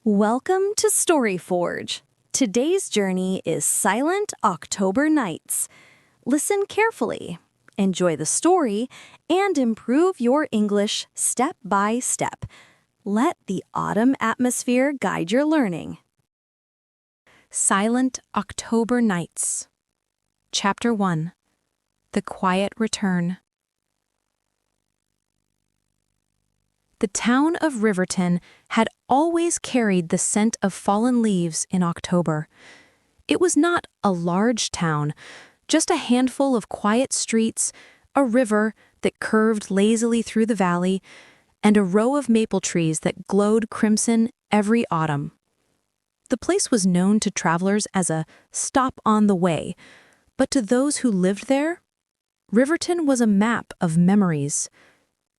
Welcome to Storyforge. Today's journey is Silent October Nights. Listen carefully, enjoy the story, and improve your English step by step. Let the autumn atmosphere guide your learning. Silent October Nights. Chapter 1. The Quiet Return. The town of Riverton had always carried the scent of fallen leaves in October. It was not a large town, just a handful of quiet streets, a river that curved lazily through the valley, and a row of maple trees that glowed crimson every autumn. The place was known to travelers as a stop on the way, but to those who lived there, Riverton was a map of memories.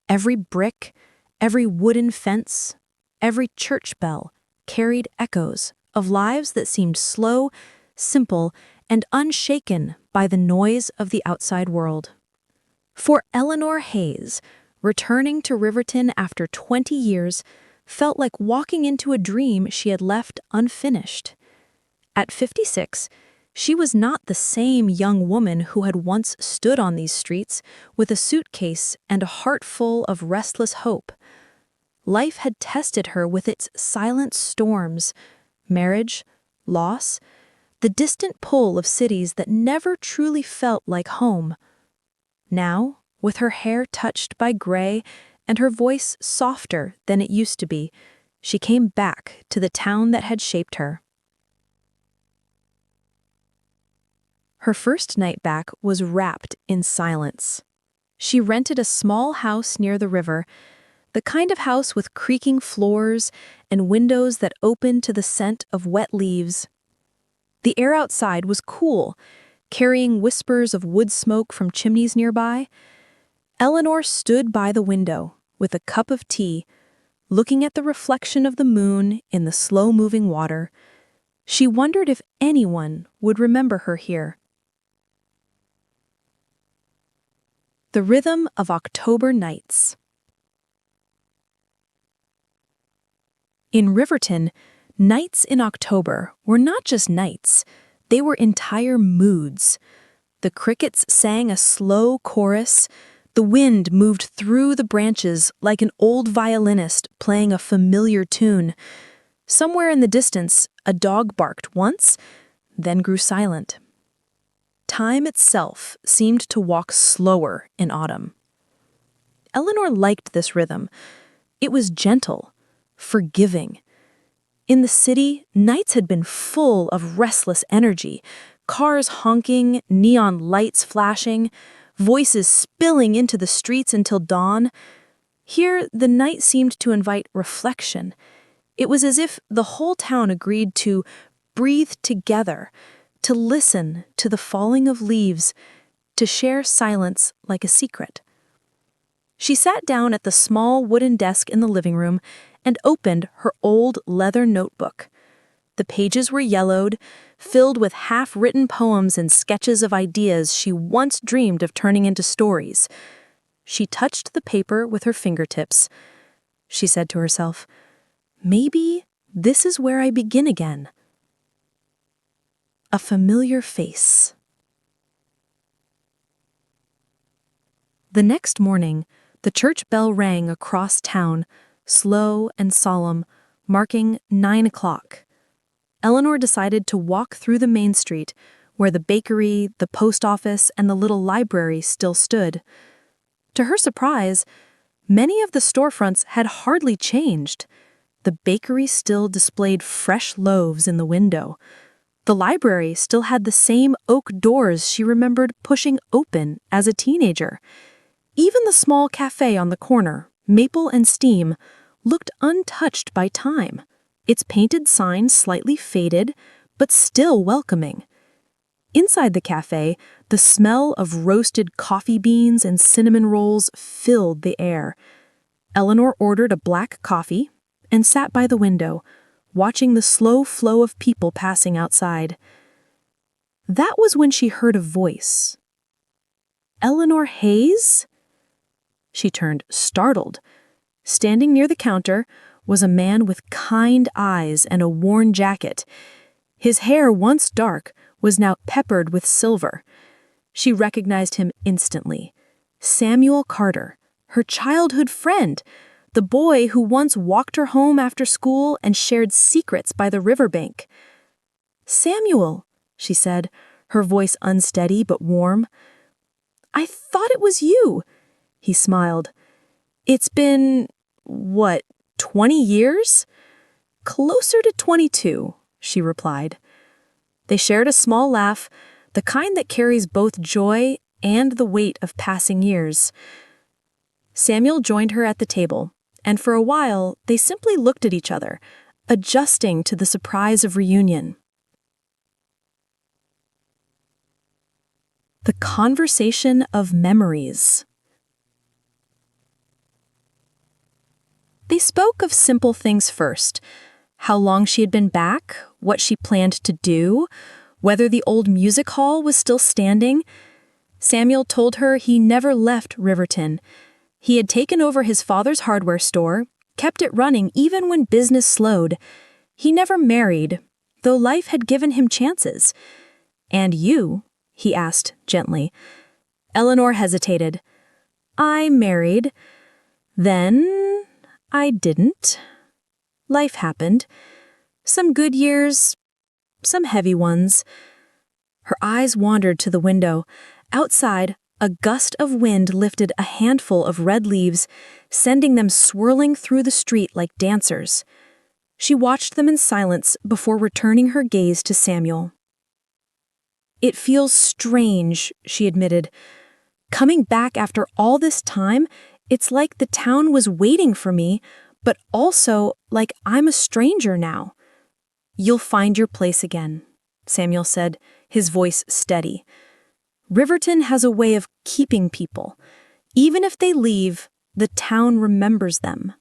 Every brick, every wooden fence, every church bell carried echoes of lives that seemed slow, simple, and unshaken by the noise of the outside world. For Eleanor Hayes, returning to Riverton after 20 years felt like walking into a dream she had left unfinished. At 56, she was not the same young woman who had once stood on these streets with a suitcase and a heart full of restless hope. Life had tested her with its silent storms, marriage, loss, the distant pull of cities that never truly felt like home. Now, with her hair touched by gray and her voice softer than it used to be, she came back to the town that had shaped her. Her first night back was wrapped in silence. She rented a small house near the river, the kind of house with creaking floors and windows that opened to the scent of wet leaves. The air outside was cool, carrying whispers of wood smoke from chimneys nearby. Eleanor stood by the window with a cup of tea, looking at the reflection of the moon in the slow-moving water. She wondered if anyone would remember her here. The Rhythm of October Nights. In Riverton, nights in October were not just nights, they were entire moods. The crickets sang a slow chorus, the wind moved through the branches like an old violinist playing a familiar tune. Somewhere in the distance, a dog barked once, then grew silent. Time itself seemed to walk slower in autumn. Eleanor liked this rhythm. It was gentle, forgiving. In the city, nights had been full of restless energy, cars honking, neon lights flashing, voices spilling into the streets until dawn. Here, the night seemed to invite reflection. It was as if the whole town agreed to breathe together, to listen to the falling of leaves, to share silence like a secret. She sat down at the small wooden desk in the living room and opened her old leather notebook. The pages were yellowed, filled with half-written poems and sketches of ideas she once dreamed of turning into stories. She touched the paper with her fingertips. She said to herself, "Maybe this is where I begin again." A familiar face. The next morning, the church bell rang across town, slow and solemn, marking 9 o'clock. Eleanor decided to walk through the main street, where the bakery, the post office, and the little library still stood. To her surprise, many of the storefronts had hardly changed. The bakery still displayed fresh loaves in the window. The library still had the same oak doors she remembered pushing open as a teenager. Even the small cafe on the corner, Maple and Steam, looked untouched by time, its painted sign slightly faded, but still welcoming. Inside the cafe, the smell of roasted coffee beans and cinnamon rolls filled the air. Eleanor ordered a black coffee and sat by the window, watching the slow flow of people passing outside. That was when she heard a voice. "Eleanor Hayes?" She turned, startled. Standing near the counter, was a man with kind eyes and a worn jacket. His hair, once dark, was now peppered with silver. She recognized him instantly. Samuel Carter, her childhood friend, the boy who once walked her home after school and shared secrets by the riverbank. "Samuel," she said, her voice unsteady but warm. "I thought it was you." He smiled. "It's been, 20 years?" "Closer to 22, she replied. They shared a small laugh, the kind that carries both joy and the weight of passing years. Samuel joined her at the table, and for a while they simply looked at each other, adjusting to the surprise of reunion. The conversation of memories. They spoke of simple things first: how long she had been back, what she planned to do, whether the old music hall was still standing. Samuel told her he never left Riverton. He had taken over his father's hardware store, kept it running even when business slowed. He never married, though life had given him chances. "And you?" he asked gently. Eleanor hesitated. "I married. Then I didn't. Life happened. Some good years, some heavy ones." Her eyes wandered to the window. Outside, a gust of wind lifted a handful of red leaves, sending them swirling through the street like dancers. She watched them in silence before returning her gaze to Samuel. "It feels strange," she admitted. "Coming back after all this time, it's like the town was waiting for me, but also like I'm a stranger now." "You'll find your place again," Samuel said, his voice steady. "Riverton has a way of keeping people. Even if they leave, the town remembers them."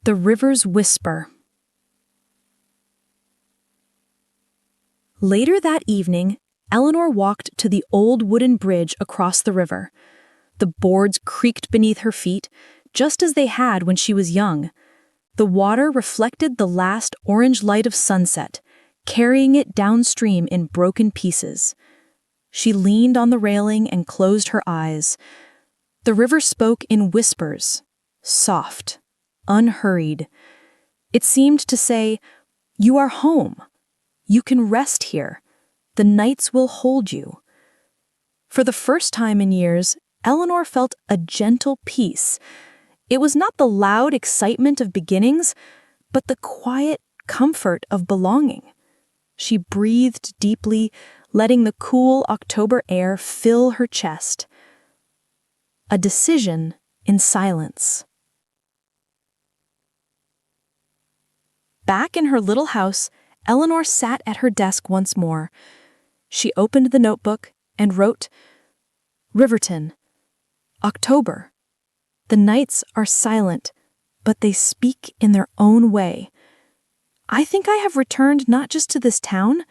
The River's Whisper. Later that evening, Eleanor walked to the old wooden bridge across the river. The boards creaked beneath her feet, just as they had when she was young. The water reflected the last orange light of sunset, carrying it downstream in broken pieces. She leaned on the railing and closed her eyes. The river spoke in whispers, soft, unhurried. It seemed to say, "You are home. You can rest here. The nights will hold you." For the first time in years, Eleanor felt a gentle peace. It was not the loud excitement of beginnings, but the quiet comfort of belonging. She breathed deeply, letting the cool October air fill her chest. A decision in silence. Back in her little house, Eleanor sat at her desk once more. She opened the notebook and wrote, "Riverton, October. The nights are silent, but they speak in their own way. I think I have returned not just to this town,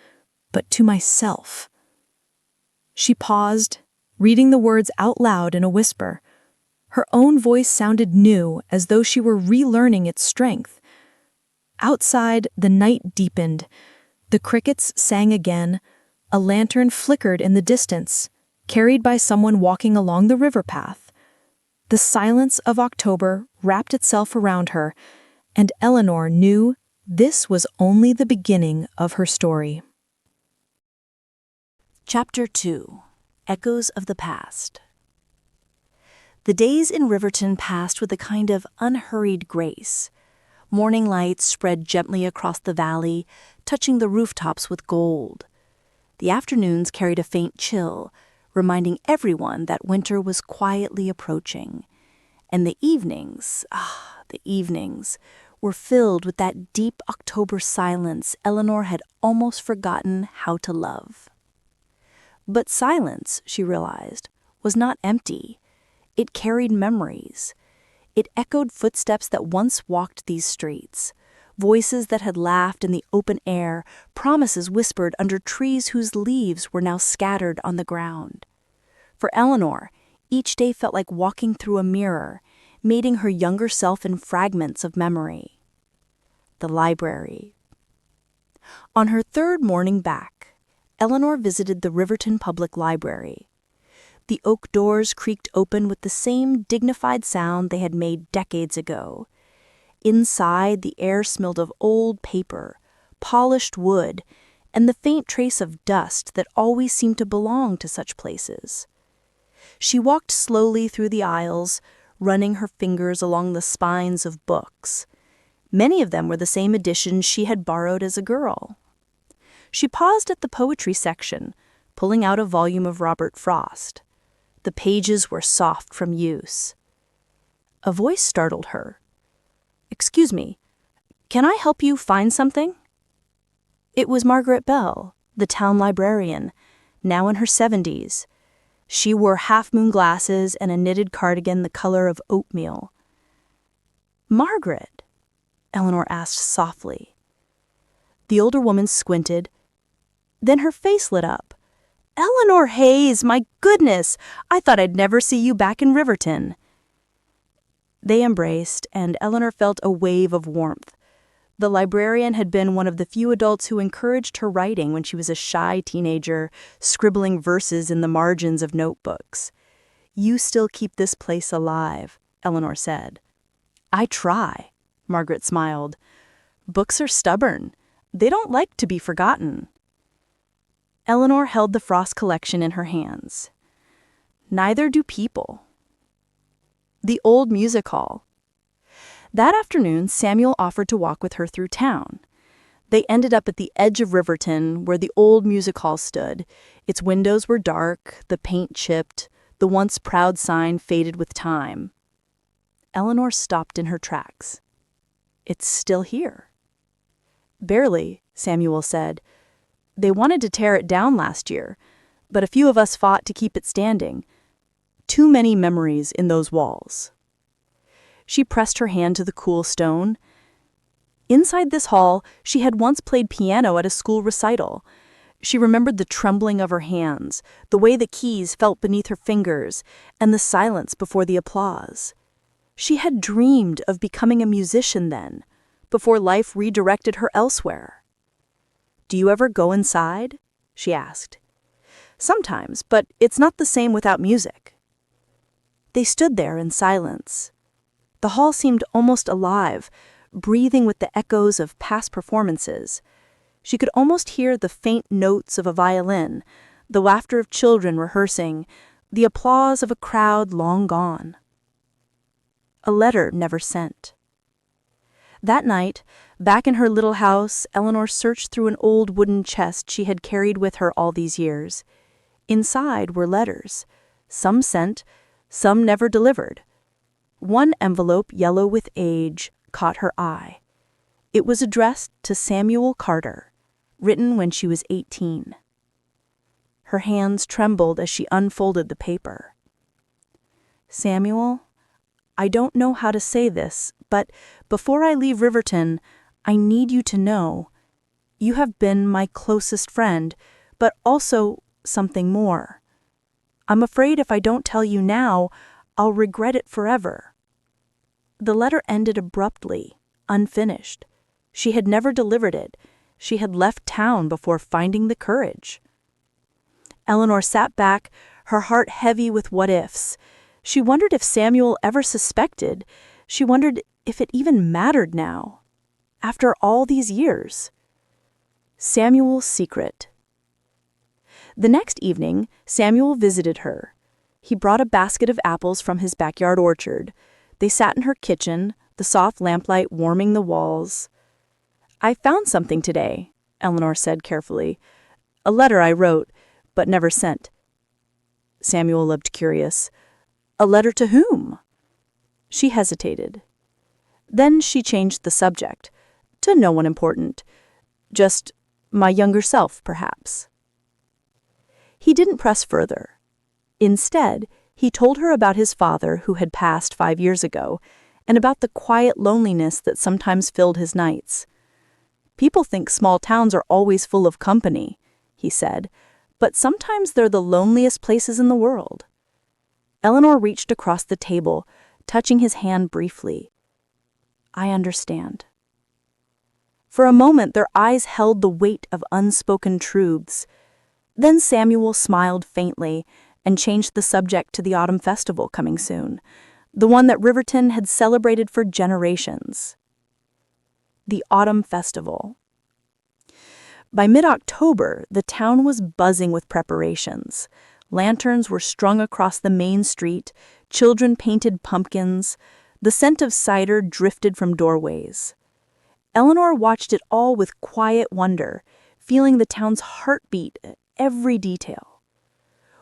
but to myself." She paused, reading the words out loud in a whisper. Her own voice sounded new, as though she were relearning its strength. Outside, the night deepened. The crickets sang again. A lantern flickered in the distance, carried by someone walking along the river path. The silence of October wrapped itself around her, and Eleanor knew this was only the beginning of her story. Chapter 2. Echoes of the Past. The days in Riverton passed with a kind of unhurried grace. Morning lights spread gently across the valley, touching the rooftops with gold. The afternoons carried a faint chill, reminding everyone that winter was quietly approaching. And the evenings, were filled with that deep October silence Eleanor had almost forgotten how to love. But silence, she realized, was not empty. It carried memories. It echoed footsteps that once walked these streets, voices that had laughed in the open air, promises whispered under trees whose leaves were now scattered on the ground. For Eleanor, each day felt like walking through a mirror, mating her younger self in fragments of memory. The library. On her third morning back, Eleanor visited the Riverton Public Library. The oak doors creaked open with the same dignified sound they had made decades ago. Inside, the air smelled of old paper, polished wood, and the faint trace of dust that always seemed to belong to such places. She walked slowly through the aisles, running her fingers along the spines of books. Many of them were the same editions she had borrowed as a girl. She paused at the poetry section, pulling out a volume of Robert Frost. The pages were soft from use. A voice startled her. "Excuse me, can I help you find something?" It was Margaret Bell, the town librarian, now in her 70s. She wore half-moon glasses and a knitted cardigan the color of oatmeal. "Margaret?" Eleanor asked softly. The older woman squinted. Then her face lit up. "Eleanor Hayes, my goodness! I thought I'd never see you back in Riverton." They embraced, and Eleanor felt a wave of warmth. The librarian had been one of the few adults who encouraged her writing when she was a shy teenager, scribbling verses in the margins of notebooks. "You still keep this place alive," Eleanor said. "I try," Margaret smiled. "Books are stubborn. They don't like to be forgotten." Eleanor held the Frost collection in her hands. "Neither do people." The old music hall. That afternoon, Samuel offered to walk with her through town. They ended up at the edge of Riverton, where the old music hall stood. Its windows were dark, the paint chipped, the once proud sign faded with time. Eleanor stopped in her tracks. "It's still here." "Barely," Samuel said. "They wanted to tear it down last year, but a few of us fought to keep it standing. Too many memories in those walls." She pressed her hand to the cool stone. Inside this hall, she had once played piano at a school recital. She remembered the trembling of her hands, the way the keys felt beneath her fingers, and the silence before the applause. She had dreamed of becoming a musician then, before life redirected her elsewhere. "Do you ever go inside?" she asked. "Sometimes, but it's not the same without music." They stood there in silence. The hall seemed almost alive, breathing with the echoes of past performances. She could almost hear the faint notes of a violin, the laughter of children rehearsing, the applause of a crowd long gone. A letter never sent. That night, back in her little house, Eleanor searched through an old wooden chest she had carried with her all these years. Inside were letters, some sent, some never delivered. One envelope, yellow with age, caught her eye. It was addressed to Samuel Carter, written when she was 18. Her hands trembled as she unfolded the paper. "Samuel, I don't know how to say this, but before I leave Riverton, I need you to know. You have been my closest friend, but also something more. I'm afraid if I don't tell you now, I'll regret it forever." The letter ended abruptly, unfinished. She had never delivered it. She had left town before finding the courage. Eleanor sat back, her heart heavy with what-ifs. She wondered if Samuel ever suspected. She wondered if it even mattered now, after all these years. Samuel's secret. The next evening, Samuel visited her. He brought a basket of apples from his backyard orchard. They sat in her kitchen, the soft lamplight warming the walls. "I found something today," Eleanor said carefully. "A letter I wrote, but never sent." Samuel looked curious. "A letter to whom?" She hesitated. Then she changed the subject. To no one important. Just my younger self, perhaps. He didn't press further. Instead, he told her about his father who had passed 5 years ago, and about the quiet loneliness that sometimes filled his nights. "People think small towns are always full of company," he said, "but sometimes they're the loneliest places in the world." Eleanor reached across the table, touching his hand briefly. "I understand." For a moment, their eyes held the weight of unspoken truths. Then Samuel smiled faintly and changed the subject to the autumn festival coming soon, the one that Riverton had celebrated for generations. The autumn festival. By mid-October, the town was buzzing with preparations. Lanterns were strung across the main street, children painted pumpkins, the scent of cider drifted from doorways. Eleanor watched it all with quiet wonder, feeling the town's heartbeat at every detail.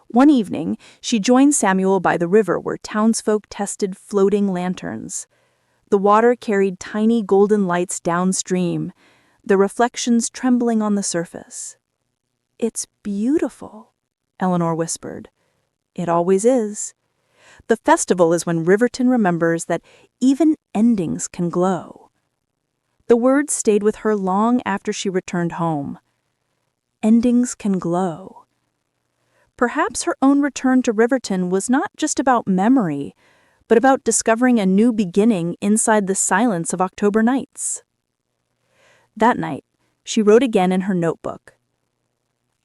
One evening, she joined Samuel by the river where townsfolk tested floating lanterns. The water carried tiny golden lights downstream, the reflections trembling on the surface. "It's beautiful," Eleanor whispered. "It always is. The festival is when Riverton remembers that even endings can glow." The words stayed with her long after she returned home. Endings can glow. Perhaps her own return to Riverton was not just about memory, but about discovering a new beginning inside the silence of October nights. That night, she wrote again in her notebook.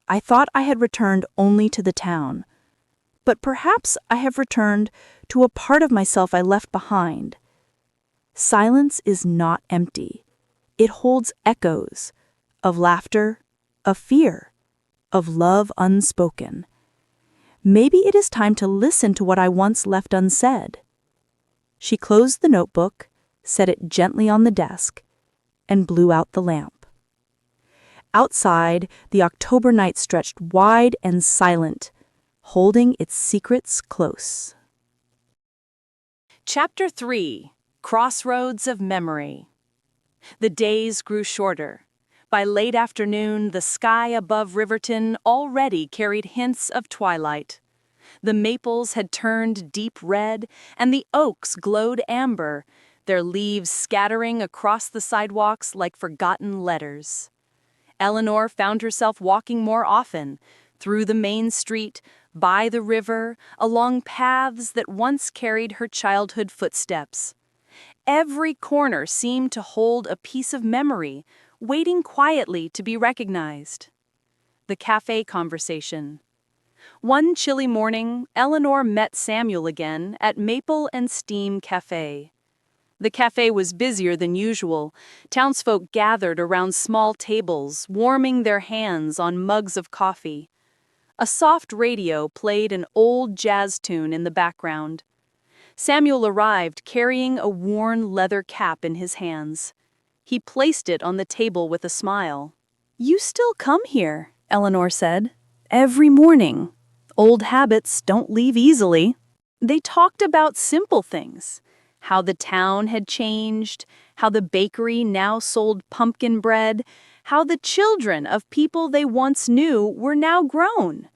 "I thought I had returned only to the town, but perhaps I have returned to a part of myself I left behind. Silence is not empty. It holds echoes of laughter, of fear, of love unspoken. Maybe it is time to listen to what I once left unsaid." She closed the notebook, set it gently on the desk, and blew out the lamp. Outside, the October night stretched wide and silent, holding its secrets close. Chapter 3: Crossroads of Memory. The days grew shorter. By late afternoon, the sky above Riverton already carried hints of twilight. The maples had turned deep red, and the oaks glowed amber, their leaves scattering across the sidewalks like forgotten letters. Eleanor found herself walking more often, through the main street, by the river, along paths that once carried her childhood footsteps. Every corner seemed to hold a piece of memory, waiting quietly to be recognized. The cafe conversation. One chilly morning, Eleanor met Samuel again at Maple and Steam Cafe. The cafe was busier than usual. Townsfolk gathered around small tables, warming their hands on mugs of coffee. A soft radio played an old jazz tune in the background. Samuel arrived carrying a worn leather cap in his hands. He placed it on the table with a smile. "You still come here," Eleanor said. "Every morning. Old habits don't leave easily." They talked about simple things. How the town had changed, how the bakery now sold pumpkin bread, how the children of people they once knew were now grown.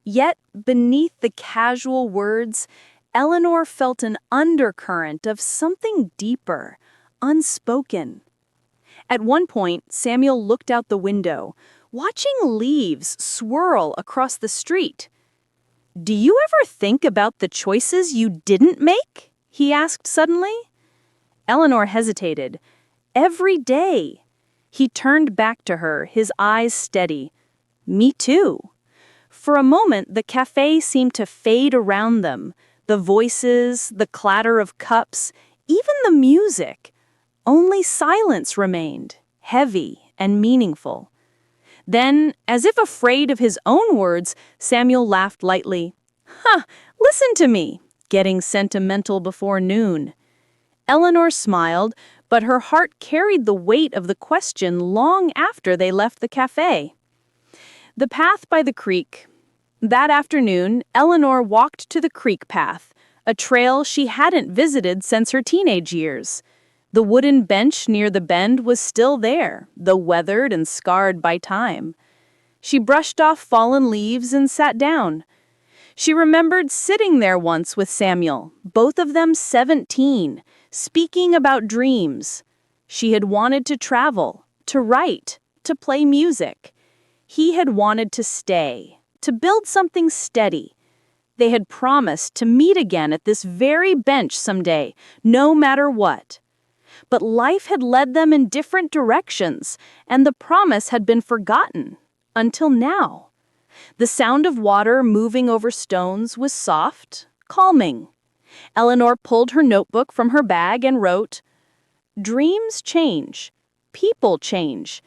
Yet, beneath the casual words, Eleanor felt an undercurrent of something deeper, unspoken. At one point, Samuel looked out the window, watching leaves swirl across the street. "Do you ever think about the choices you didn't make?" he asked suddenly. Eleanor hesitated. "Every day." He turned back to her, his eyes steady. "Me too." For a moment, the cafe seemed to fade around them. The voices, the clatter of cups, even the music. Only silence remained, heavy and meaningful. Then, as if afraid of his own words, Samuel laughed lightly. Listen to me, getting sentimental before noon." Eleanor smiled, but her heart carried the weight of the question long after they left the cafe. The path by the creek. That afternoon, Eleanor walked to the creek path, a trail she hadn't visited since her teenage years. The wooden bench near the bend was still there, though weathered and scarred by time. She brushed off fallen leaves and sat down. She remembered sitting there once with Samuel, both of them 17, speaking about dreams. She had wanted to travel, to write, to play music. He had wanted to stay, to build something steady. They had promised to meet again at this very bench someday, no matter what. But life had led them in different directions, and the promise had been forgotten, until now. The sound of water moving over stones was soft, calming. Eleanor pulled her notebook from her bag and wrote, "Dreams change, people change,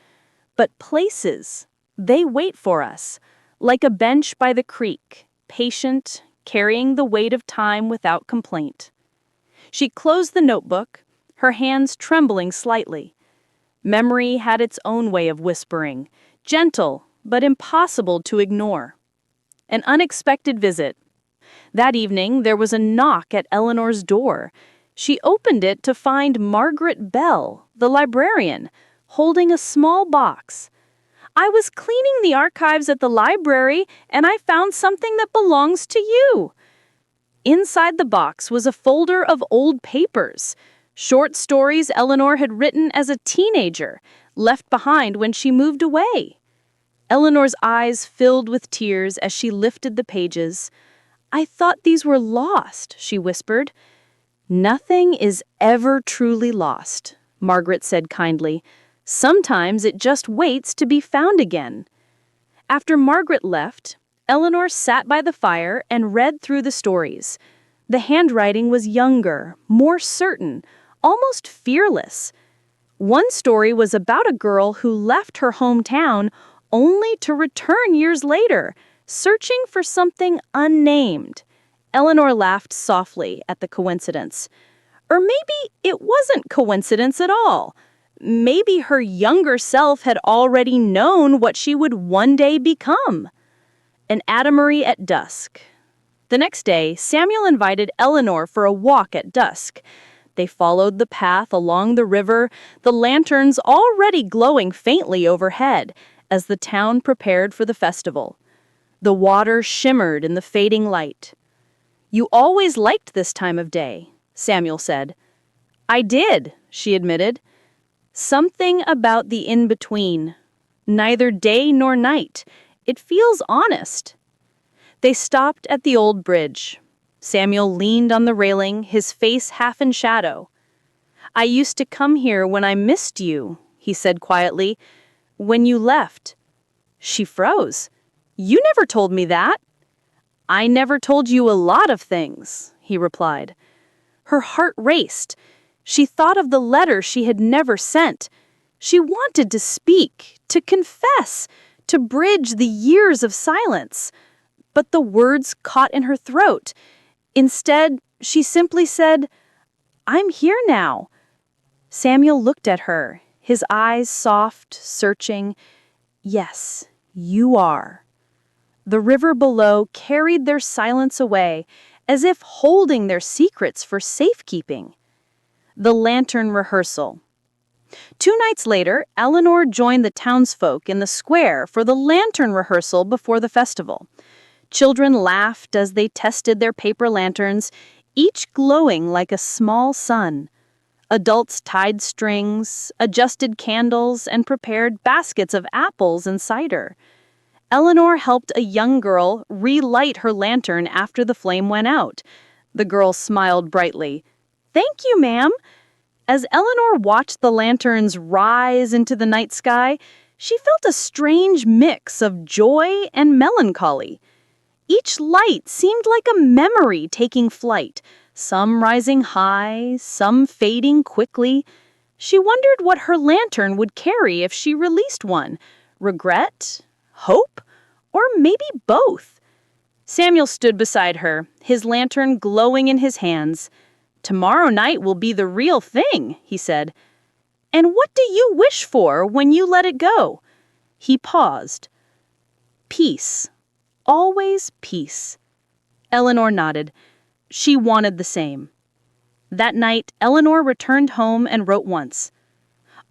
but places, they wait for us, like a bench by the creek, patient, carrying the weight of time without complaint." She closed the notebook, her hands trembling slightly. Memory had its own way of whispering, gentle but impossible to ignore. An unexpected visit. That evening, there was a knock at Eleanor's door. She opened it to find Margaret Bell, the librarian, holding a small box. "I was cleaning the archives at the library, and I found something that belongs to you." Inside the box was a folder of old papers, short stories Eleanor had written as a teenager, left behind when she moved away. Eleanor's eyes filled with tears as she lifted the pages. "I thought these were lost," she whispered. "Nothing is ever truly lost," Margaret said kindly. "Sometimes it just waits to be found again." After Margaret left, Eleanor sat by the fire and read through the stories. The handwriting was younger, more certain, almost fearless. One story was about a girl who left her hometown only to return years later, searching for something unnamed. Eleanor laughed softly at the coincidence. Or maybe it wasn't coincidence at all. Maybe her younger self had already known what she would one day become. An Ademery at dusk. The next day, Samuel invited Eleanor for a walk at dusk. They followed the path along the river, the lanterns already glowing faintly overhead as the town prepared for the festival. The water shimmered in the fading light. "You always liked this time of day," Samuel said. "I did," she admitted. "Something about the in-between. Neither day nor night. It feels honest." They stopped at the old bridge. Samuel leaned on the railing, his face half in shadow. "I used to come here when I missed you," he said quietly. "When you left." She froze. "You never told me that." "I never told you a lot of things," he replied. Her heart raced. She thought of the letter she had never sent. She wanted to speak, to confess, to bridge the years of silence. But the words caught in her throat. Instead, she simply said, "I'm here now." Samuel looked at her, his eyes soft, searching. "Yes, you are." The river below carried their silence away, as if holding their secrets for safekeeping. The lantern rehearsal. 2 nights later, Eleanor joined the townsfolk in the square for the lantern rehearsal before the festival. Children laughed as they tested their paper lanterns, each glowing like a small sun. Adults tied strings, adjusted candles, and prepared baskets of apples and cider. Eleanor helped a young girl relight her lantern after the flame went out. The girl smiled brightly. "Thank you, ma'am." As Eleanor watched the lanterns rise into the night sky, she felt a strange mix of joy and melancholy. Each light seemed like a memory taking flight, some rising high, some fading quickly. She wondered what her lantern would carry if she released one. Regret? Hope? Or maybe both? Samuel stood beside her, his lantern glowing in his hands. "Tomorrow night will be the real thing," he said. "And what do you wish for when you let it go?" He paused. "Peace. Always peace." Eleanor nodded. She wanted the same. That night, Eleanor returned home and wrote once.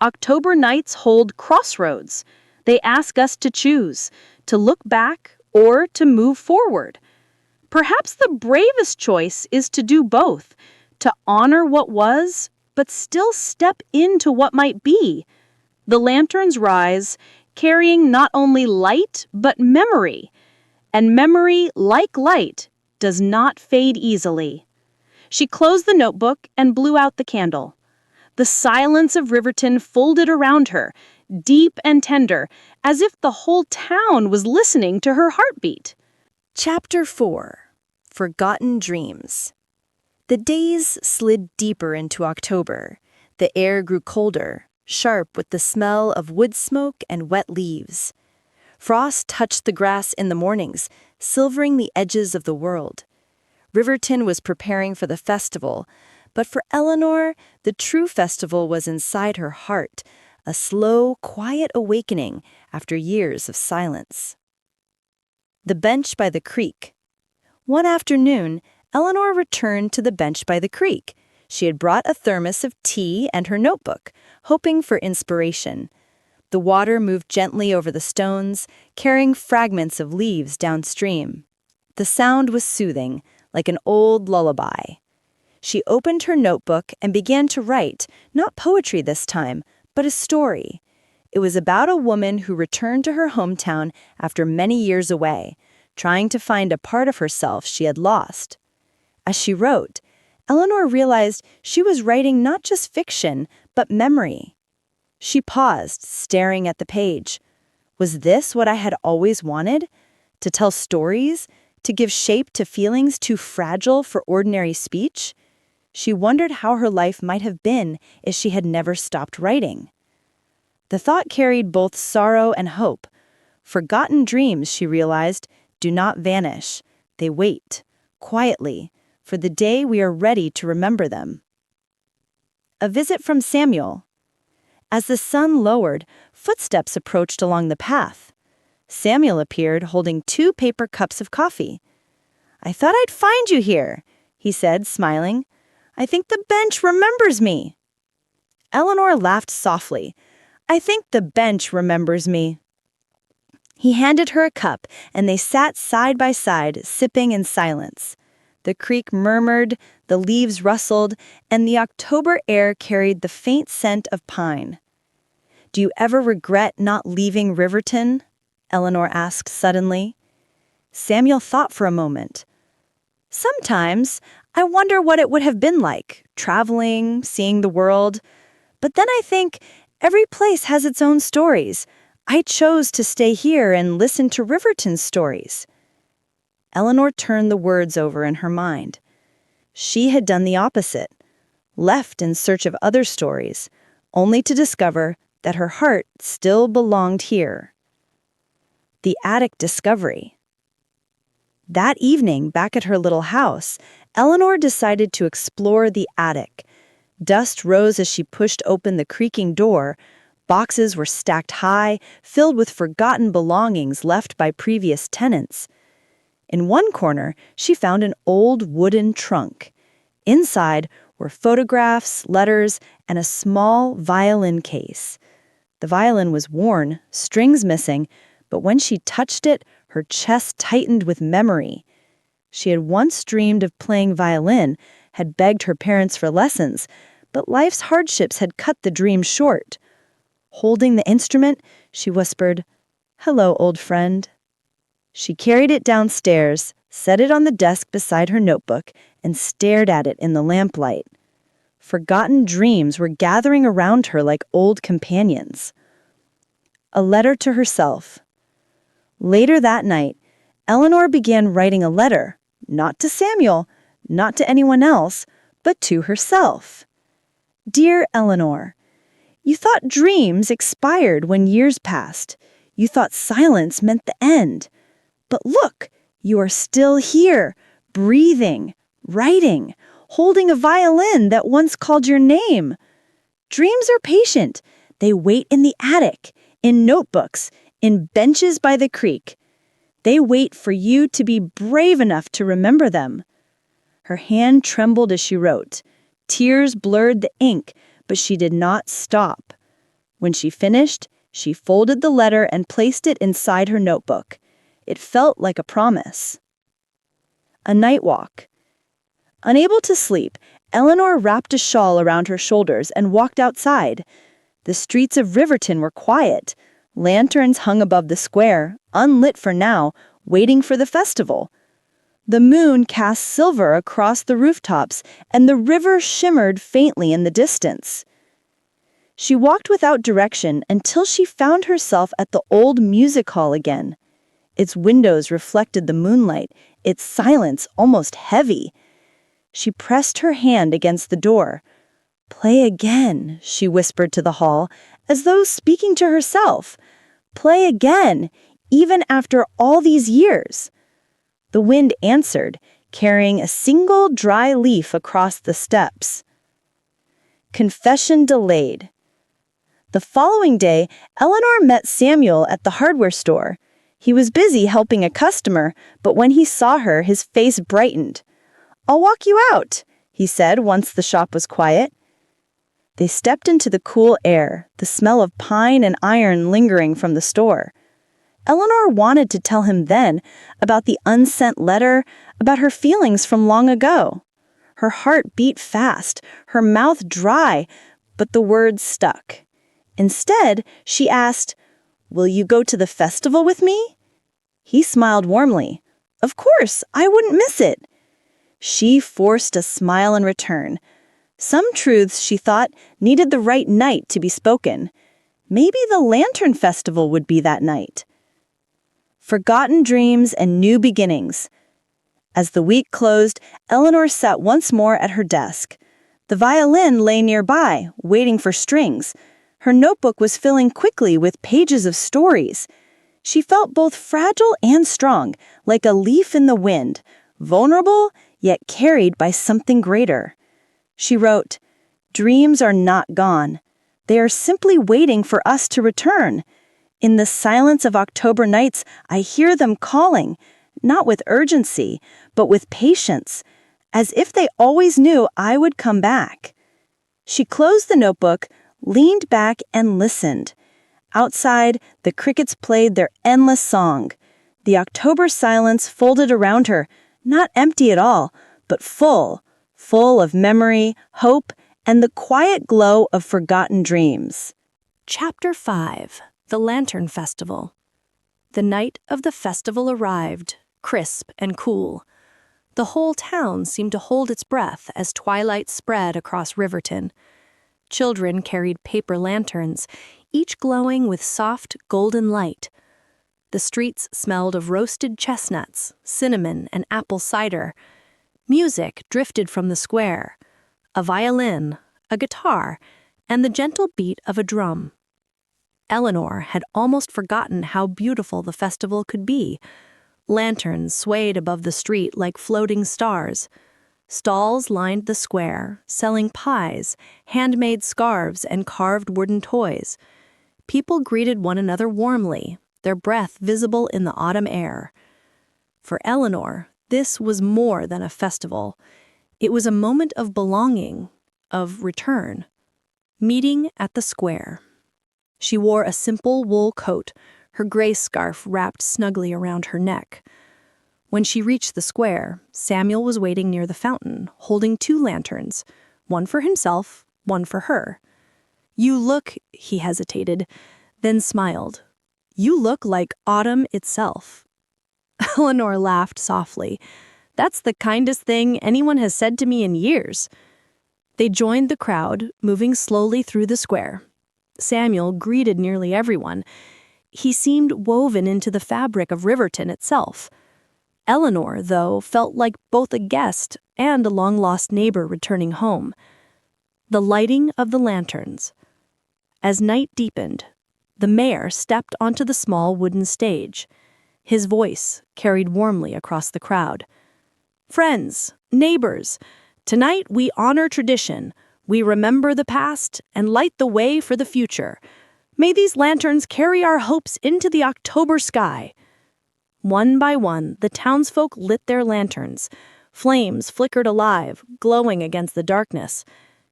"October nights hold crossroads. They ask us to choose, to look back or to move forward. Perhaps the bravest choice is to do both, to honor what was, but still step into what might be. The lanterns rise, carrying not only light but memory. And memory, like light, does not fade easily. She closed the notebook and blew out the candle. The silence of Riverton folded around her, deep and tender, as if the whole town was listening to her heartbeat. Chapter 4. Forgotten Dreams. The days slid deeper into October. The air grew colder, sharp with the smell of wood smoke and wet leaves. Frost touched the grass in the mornings, silvering the edges of the world. Riverton was preparing for the festival, but for Eleanor, the true festival was inside her heart, a slow, quiet awakening after years of silence. The bench by the creek. One afternoon, Eleanor returned to the bench by the creek. She had brought a thermos of tea and her notebook, hoping for inspiration. The water moved gently over the stones, carrying fragments of leaves downstream. The sound was soothing, like an old lullaby. She opened her notebook and began to write, not poetry this time, but a story. It was about a woman who returned to her hometown after many years away, trying to find a part of herself she had lost. As she wrote, Eleanor realized she was writing not just fiction, but memory. She paused, staring at the page. Was this what I had always wanted? To tell stories? To give shape to feelings too fragile for ordinary speech? She wondered how her life might have been if she had never stopped writing. The thought carried both sorrow and hope. Forgotten dreams, she realized, do not vanish. They wait, quietly, for the day we are ready to remember them. A visit from Samuel. As the sun lowered, footsteps approached along the path. Samuel appeared holding 2 paper cups of coffee. "I thought I'd find you here," he said, smiling. "I think the bench remembers me." Eleanor laughed softly. "I think the bench remembers me." He handed her a cup, and they sat side by side, sipping in silence. The creek murmured, the leaves rustled, and the October air carried the faint scent of pine. "Do you ever regret not leaving Riverton?" Eleanor asked suddenly. Samuel thought for a moment. "Sometimes I wonder what it would have been like, traveling, seeing the world. But then I think every place has its own stories. I chose to stay here and listen to Riverton's stories." Eleanor turned the words over in her mind. She had done the opposite, left in search of other stories, only to discover that her heart still belonged here. The attic discovery. That evening, back at her little house, Eleanor decided to explore the attic. Dust rose as she pushed open the creaking door. Boxes were stacked high, filled with forgotten belongings left by previous tenants. In one corner, she found an old wooden trunk. Inside were photographs, letters, and a small violin case. The violin was worn, strings missing, but when she touched it, her chest tightened with memory. She had once dreamed of playing violin, had begged her parents for lessons, but life's hardships had cut the dream short. Holding the instrument, she whispered, "Hello, old friend." She carried it downstairs, set it on the desk beside her notebook, and stared at it in the lamplight. Forgotten dreams were gathering around her like old companions. A letter to herself. Later that night, Eleanor began writing a letter, not to Samuel, not to anyone else, but to herself. "Dear Eleanor, you thought dreams expired when years passed. You thought silence meant the end. But look, you are still here, breathing, writing, holding a violin that once called your name. Dreams are patient. They wait in the attic, in notebooks, in benches by the creek. They wait for you to be brave enough to remember them." Her hand trembled as she wrote. Tears blurred the ink, but she did not stop. When she finished, she folded the letter and placed it inside her notebook. It felt like a promise. A night walk. Unable to sleep, Eleanor wrapped a shawl around her shoulders and walked outside. The streets of Riverton were quiet. Lanterns hung above the square, unlit for now, waiting for the festival. The moon cast silver across the rooftops, and the river shimmered faintly in the distance. She walked without direction until she found herself at the old music hall again. Its windows reflected the moonlight, its silence almost heavy. She pressed her hand against the door. "Play again," she whispered to the hall, as though speaking to herself. "Play again, even after all these years." The wind answered, carrying a single dry leaf across the steps. Confession delayed. The following day, Eleanor met Samuel at the hardware store. He was busy helping a customer, but when he saw her, his face brightened. "I'll walk you out," he said once the shop was quiet. They stepped into the cool air, the smell of pine and iron lingering from the store. Eleanor wanted to tell him then about the unsent letter, about her feelings from long ago. Her heart beat fast, her mouth dry, but the words stuck. Instead, she asked, "Will you go to the festival with me?" He smiled warmly. "Of course, I wouldn't miss it." She forced a smile in return. Some truths, she thought, needed the right night to be spoken. Maybe the Lantern Festival would be that night. Forgotten dreams and new beginnings. As the week closed, Eleanor sat once more at her desk. The violin lay nearby, waiting for strings. Her notebook was filling quickly with pages of stories. She felt both fragile and strong, like a leaf in the wind, vulnerable, yet carried by something greater. She wrote, "Dreams are not gone. They are simply waiting for us to return. In the silence of October nights, I hear them calling, not with urgency, but with patience, as if they always knew I would come back." She closed the notebook, leaned back, and listened. Outside, the crickets played their endless song. The October silence folded around her, not empty at all, but full of memory, hope, and the quiet glow of forgotten dreams. Chapter 5. The Lantern Festival. The night of the festival arrived, crisp and cool. The whole town seemed to hold its breath as twilight spread across Riverton. Children carried paper lanterns, each glowing with soft, golden light. The streets smelled of roasted chestnuts, cinnamon, and apple cider. Music drifted from the square. A violin, a guitar, and the gentle beat of a drum. Eleanor had almost forgotten how beautiful the festival could be. Lanterns swayed above the street like floating stars. Stalls lined the square, selling pies, handmade scarves, and carved wooden toys. People greeted one another warmly, their breath visible in the autumn air. For Eleanor, this was more than a festival. It was a moment of belonging, of return. Meeting at the square. She wore a simple wool coat, her gray scarf wrapped snugly around her neck. When she reached the square, Samuel was waiting near the fountain, holding 2 lanterns, one for himself, one for her. "You look," he hesitated, then smiled. "You look like autumn itself." Eleanor laughed softly. "That's the kindest thing anyone has said to me in years." They joined the crowd, moving slowly through the square. Samuel greeted nearly everyone. He seemed woven into the fabric of Riverton itself. Eleanor, though, felt like both a guest and a long-lost neighbor returning home. The lighting of the lanterns. As night deepened, the mayor stepped onto the small wooden stage. His voice carried warmly across the crowd. "Friends, neighbors, tonight we honor tradition. We remember the past and light the way for the future. May these lanterns carry our hopes into the October sky." One by one, the townsfolk lit their lanterns. Flames flickered alive, glowing against the darkness.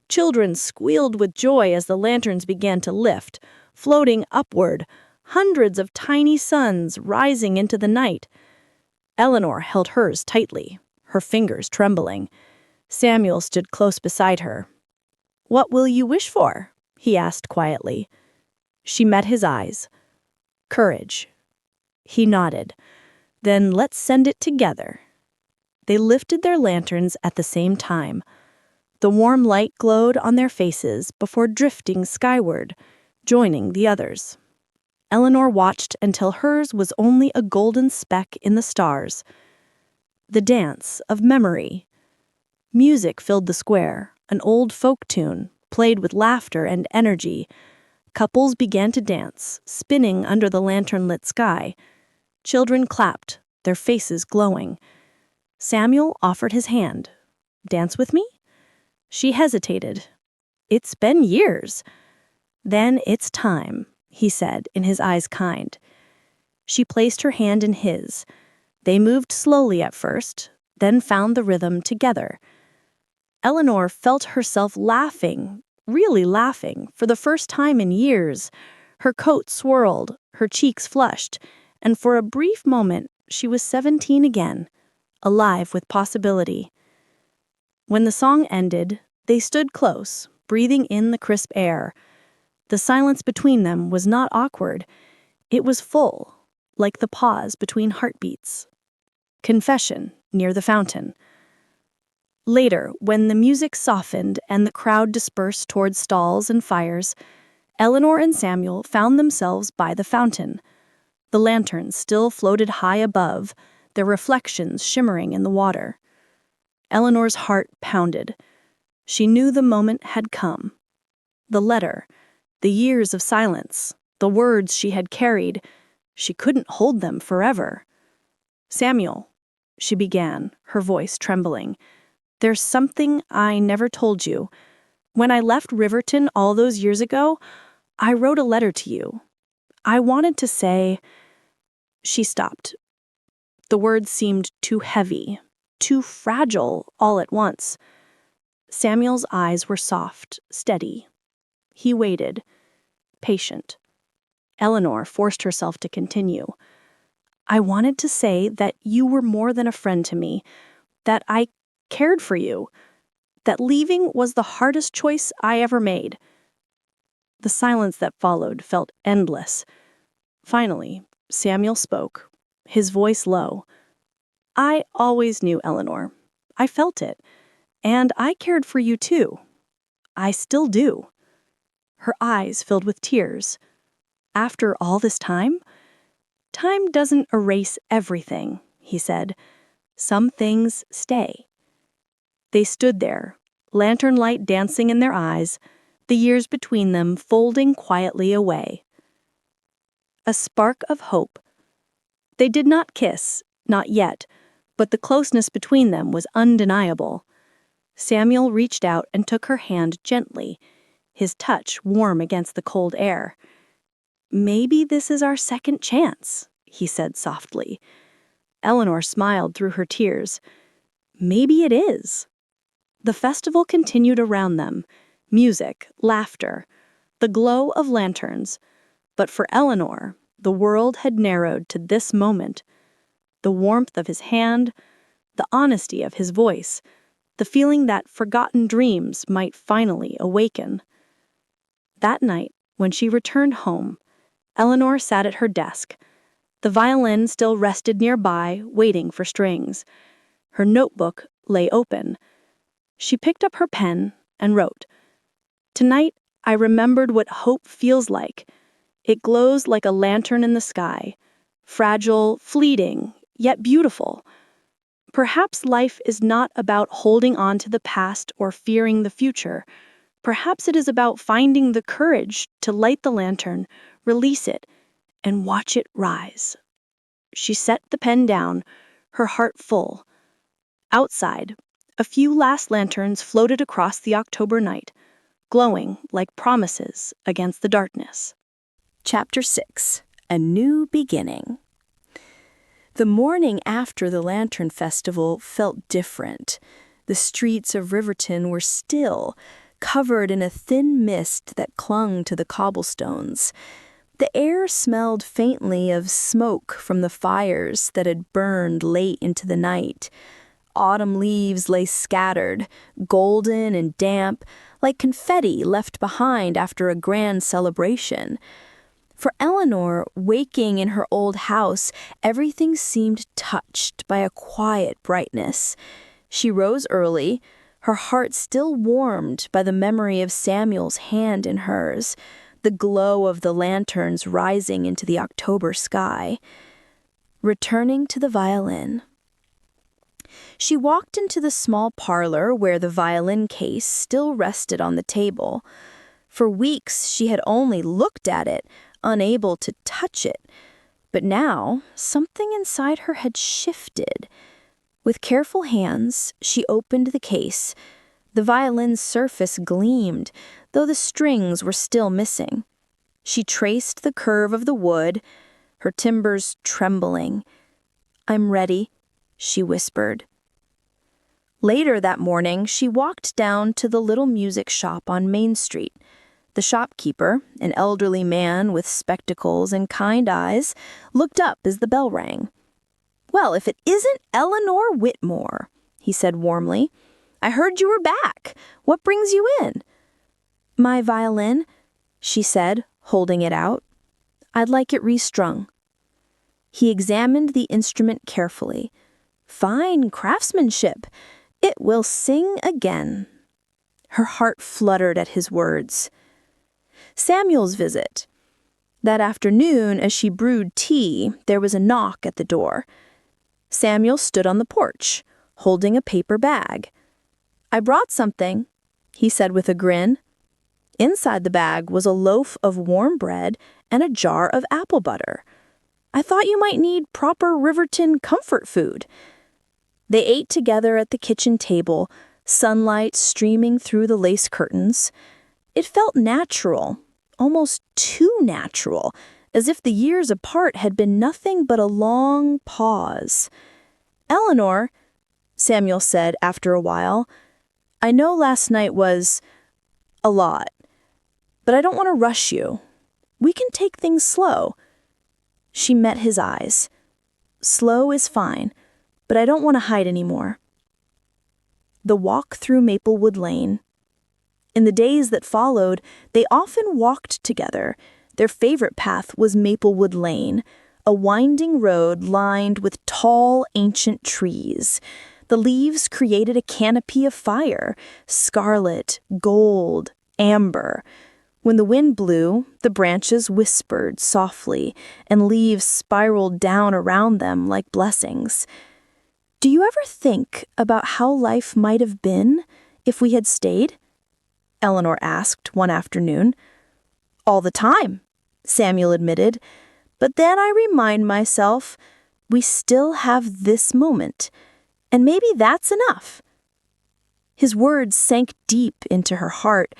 Children squealed with joy as the lanterns began to lift, floating upward, hundreds of tiny suns rising into the night. Eleanor held hers tightly, her fingers trembling. Samuel stood close beside her. "What will you wish for?" he asked quietly. She met his eyes. "Courage." He nodded. "Then let's send it together." They lifted their lanterns at the same time. The warm light glowed on their faces before drifting skyward, joining the others. Eleanor watched until hers was only a golden speck in the stars. The dance of memory. Music filled the square, an old folk tune, played with laughter and energy. Couples began to dance, spinning under the lantern-lit sky. Children clapped, their faces glowing. Samuel offered his hand. "Dance with me?" She hesitated. "It's been years." "Then it's time," he said, in his eyes kind. She placed her hand in his. They moved slowly at first, then found the rhythm together. Eleanor felt herself laughing, really laughing, for the first time in years. Her coat swirled, her cheeks flushed, and for a brief moment she was 17 again, alive with possibility. When the song ended, they stood close, breathing in the crisp air. The silence between them was not awkward. It was full, like the pause between heartbeats. Confession near the fountain. Later, when the music softened and the crowd dispersed towards stalls and fires, Eleanor and Samuel found themselves by the fountain. The lanterns still floated high above, their reflections shimmering in the water. Eleanor's heart pounded. She knew the moment had come. The letter, the years of silence, the words she had carried, she couldn't hold them forever. "Samuel," she began, her voice trembling, "there's something I never told you. When I left Riverton all those years ago, I wrote a letter to you. I wanted to say—" She stopped. The words seemed too heavy, too fragile all at once. Samuel's eyes were soft, steady. He waited, patient. Eleanor forced herself to continue. "I wanted to say that you were more than a friend to me, that I cared for you, that leaving was the hardest choice I ever made." The silence that followed felt endless. Finally, Samuel spoke, his voice low. "I always knew, Eleanor. I felt it. And I cared for you too. I still do." Her eyes filled with tears. "After all this time?" "Time doesn't erase everything," he said. "Some things stay." They stood there, lantern light dancing in their eyes, the years between them folding quietly away. A spark of hope. They did not kiss, not yet, but the closeness between them was undeniable. Samuel reached out and took her hand gently, his touch warm against the cold air. "Maybe this is our second chance," he said softly. Eleanor smiled through her tears. "Maybe it is." The festival continued around them, music, laughter, the glow of lanterns. But for Eleanor, the world had narrowed to this moment. The warmth of his hand, the honesty of his voice, the feeling that forgotten dreams might finally awaken. That night, when she returned home, Eleanor sat at her desk. The violin still rested nearby, waiting for strings. Her notebook lay open. She picked up her pen and wrote, "Tonight, I remembered what hope feels like. It glows like a lantern in the sky, fragile, fleeting, yet beautiful. Perhaps life is not about holding on to the past or fearing the future. Perhaps it is about finding the courage to light the lantern, release it, and watch it rise." She set the pen down, her heart full. Outside, a few last lanterns floated across the October night, glowing like promises against the darkness. Chapter 6. A New Beginning. The morning after the Lantern Festival felt different. The streets of Riverton were still, covered in a thin mist that clung to the cobblestones. The air smelled faintly of smoke from the fires that had burned late into the night. Autumn leaves lay scattered, golden and damp, like confetti left behind after a grand celebration. For Eleanor, waking in her old house, everything seemed touched by a quiet brightness. She rose early, her heart still warmed by the memory of Samuel's hand in hers, the glow of the lanterns rising into the October sky. Returning to the violin. She walked into the small parlor where the violin case still rested on the table. For weeks she had only looked at it, unable to touch it. But now, something inside her had shifted. With careful hands, she opened the case. The violin's surface gleamed, though the strings were still missing. She traced the curve of the wood, her timbers trembling. "I'm ready," she whispered. Later that morning, she walked down to the little music shop on Main Street. The shopkeeper, an elderly man with spectacles and kind eyes, looked up as the bell rang. "Well, if it isn't Eleanor Whitmore," he said warmly. "I heard you were back. What brings you in?" "My violin," she said, holding it out. "I'd like it restrung." He examined the instrument carefully. "Fine craftsmanship. It will sing again." Her heart fluttered at his words. Samuel's visit. That afternoon, as she brewed tea, there was a knock at the door. Samuel stood on the porch, holding a paper bag. "I brought something," he said with a grin. Inside the bag was a loaf of warm bread and a jar of apple butter. "I thought you might need proper Riverton comfort food." They ate together at the kitchen table, sunlight streaming through the lace curtains. It felt natural, almost too natural, as if the years apart had been nothing but a long pause. "Eleanor," Samuel said after a while, "I know last night was a lot, but I don't want to rush you. We can take things slow." She met his eyes. "Slow is fine, but I don't want to hide anymore." The walk through Maplewood Lane. In the days that followed, they often walked together. Their favorite path was Maplewood Lane, a winding road lined with tall, ancient trees. The leaves created a canopy of fire, scarlet, gold, amber. When the wind blew, the branches whispered softly, and leaves spiraled down around them like blessings. "Do you ever think about how life might have been if we had stayed?" Eleanor asked one afternoon. "All the time," Samuel admitted. "But then I remind myself, we still have this moment, and maybe that's enough." His words sank deep into her heart.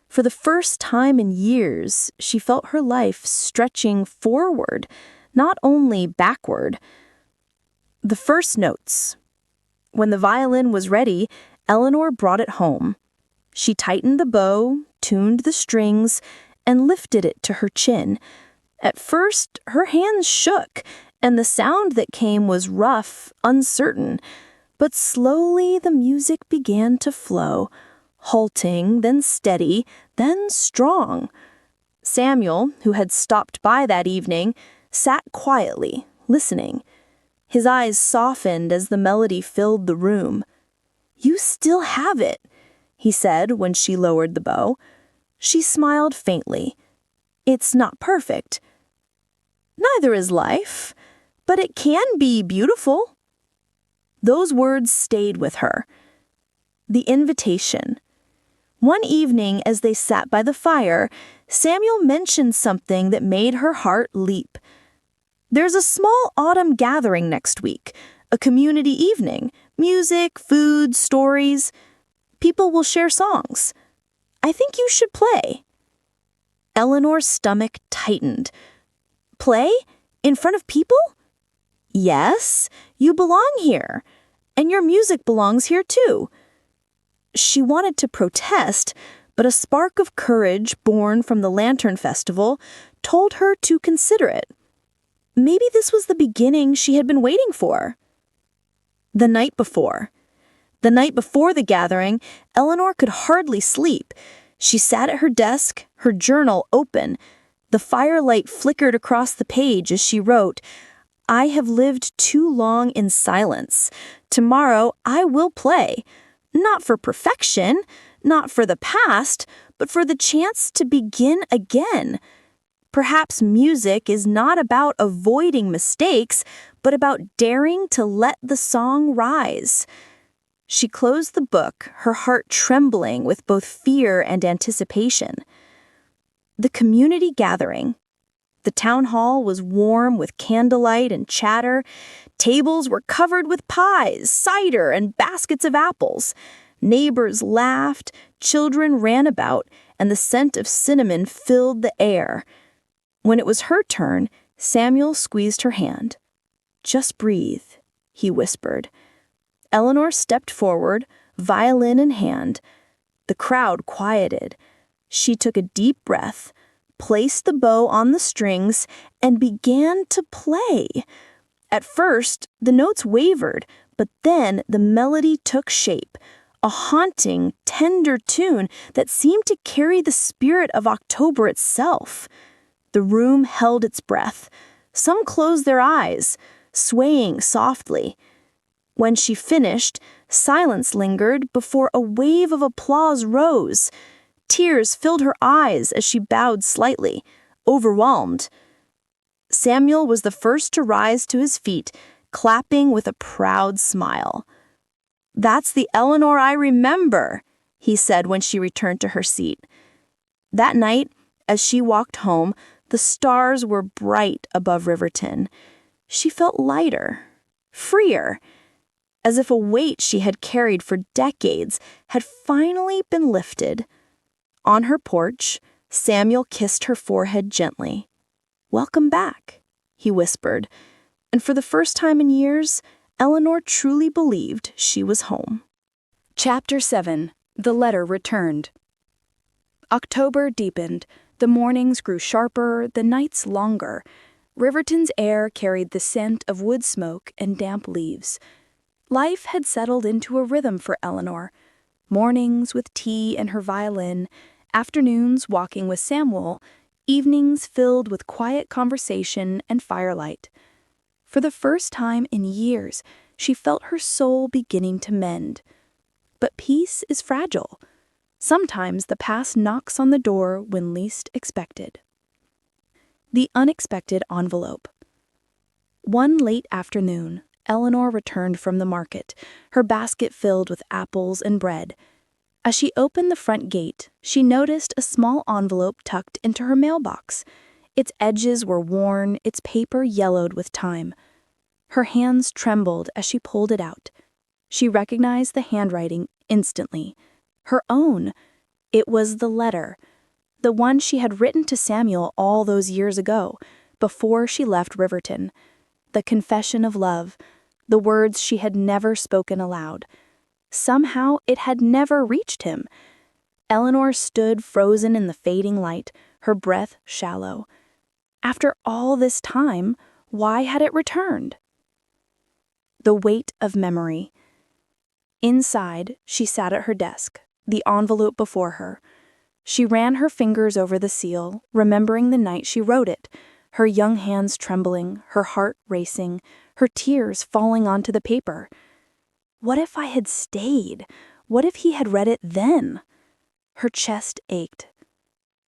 For the first time in years, she felt her life stretching forward, not only backward. The first notes. When the violin was ready, Eleanor brought it home. She tightened the bow, tuned the strings, and lifted it to her chin. At first, her hands shook, and the sound that came was rough, uncertain. But slowly the music began to flow, halting, then steady, then strong. Samuel, who had stopped by that evening, sat quietly, listening. His eyes softened as the melody filled the room. "You still have it," he said when she lowered the bow. She smiled faintly. "It's not perfect." "Neither is life, but it can be beautiful." Those words stayed with her. The invitation. One evening, as they sat by the fire, Samuel mentioned something that made her heart leap. "There's a small autumn gathering next week, a community evening, music, food, stories. People will share songs. I think you should play." Eleanor's stomach tightened. "Play? In front of people?" "Yes, you belong here, and your music belongs here too." She wanted to protest, but a spark of courage born from the Lantern Festival told her to consider it. Maybe this was the beginning she had been waiting for. The night before the gathering, Eleanor could hardly sleep. She sat at her desk, her journal open. The firelight flickered across the page as she wrote, "I have lived too long in silence. Tomorrow I will play. Not for perfection, not for the past, but for the chance to begin again. Perhaps music is not about avoiding mistakes, but about daring to let the song rise." She closed the book, her heart trembling with both fear and anticipation. The community gathering. The town hall was warm with candlelight and chatter. Tables were covered with pies, cider, and baskets of apples. Neighbors laughed, children ran about, and the scent of cinnamon filled the air. When it was her turn, Samuel squeezed her hand. "Just breathe," he whispered. Eleanor stepped forward, violin in hand. The crowd quieted. She took a deep breath, placed the bow on the strings, and began to play. At first, the notes wavered, but then the melody took shape, a haunting, tender tune that seemed to carry the spirit of October itself. The room held its breath. Some closed their eyes, swaying softly. When she finished, silence lingered before a wave of applause rose. Tears filled her eyes as she bowed slightly, overwhelmed. Samuel was the first to rise to his feet, clapping with a proud smile. "That's the Eleanor I remember," he said when she returned to her seat. That night, as she walked home, the stars were bright above Riverton. She felt lighter, freer, as if a weight she had carried for decades had finally been lifted. On her porch, Samuel kissed her forehead gently. "Welcome back," he whispered, and for the first time in years, Eleanor truly believed she was home. Chapter 7. The Letter Returned. October deepened. The mornings grew sharper, the nights longer. Riverton's air carried the scent of wood smoke and damp leaves. Life had settled into a rhythm for Eleanor. Mornings with tea and her violin, afternoons walking with Samuel, evenings filled with quiet conversation and firelight. For the first time in years, she felt her soul beginning to mend. But peace is fragile. Sometimes the past knocks on the door when least expected. The unexpected envelope. One late afternoon, Eleanor returned from the market, her basket filled with apples and bread. As she opened the front gate, she noticed a small envelope tucked into her mailbox. Its edges were worn, its paper yellowed with time. Her hands trembled as she pulled it out. She recognized the handwriting instantly. Her own. It was the letter. The one she had written to Samuel all those years ago, before she left Riverton. The confession of love. The words she had never spoken aloud. Somehow it had never reached him. Eleanor stood frozen in the fading light, her breath shallow. After all this time, why had it returned? The weight of memory. Inside, she sat at her desk, the envelope before her. She ran her fingers over the seal, remembering the night she wrote it, her young hands trembling, her heart racing, her tears falling onto the paper. What if I had stayed? What if he had read it then? Her chest ached.